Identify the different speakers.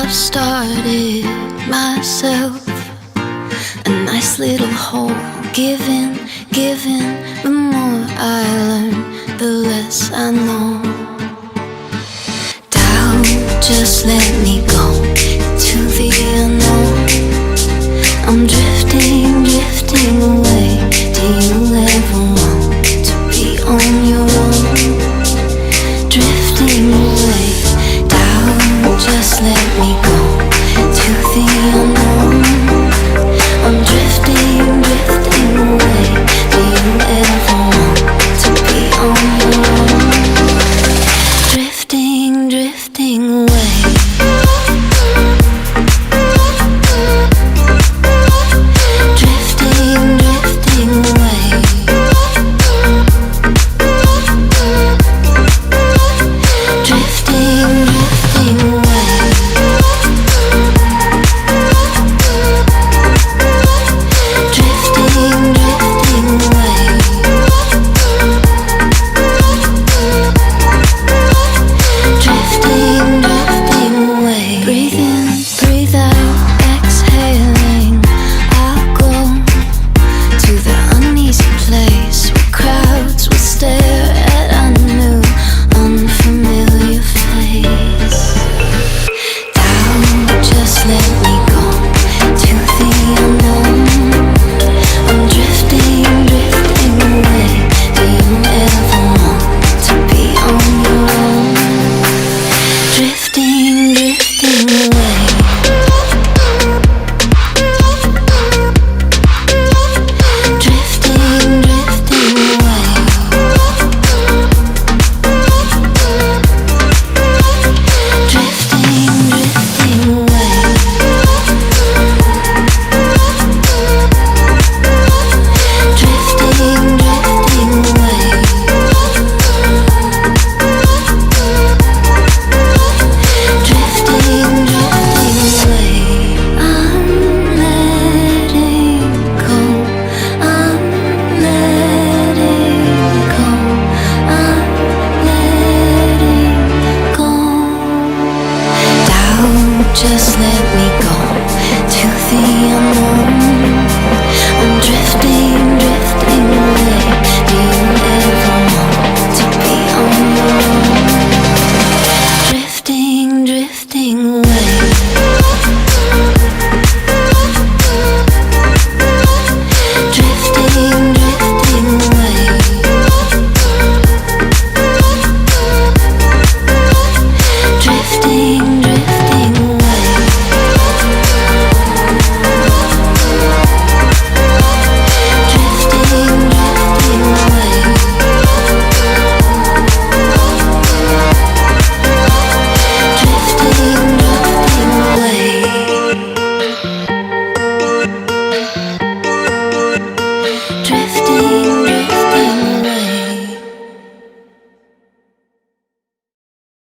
Speaker 1: I've started myself a nice little hole. Giving, the more I learn, the less I know. Doubt, just let me go to the unknown. I'm drifting away. Do you ever want to be on your own? Drifting away. Doubt, just let me go to the unknown. I'm drifting away. Do you ever want to be on your own? Drifting away. Drifting away. Drifting away. Drifting away. Drifting away. Breathe in, breathe out, exhaling. I'll go to the uneasy place where crowds will stare at a new, unfamiliar face. Down, just let me go to the unknown. I'm drifting away. Do you ever want to be on your own? Drifting away. Drifting away. Drifting away. Drifting away. Drifting away. I'm letting go. I'm letting go. I'm letting go. Doubt, just let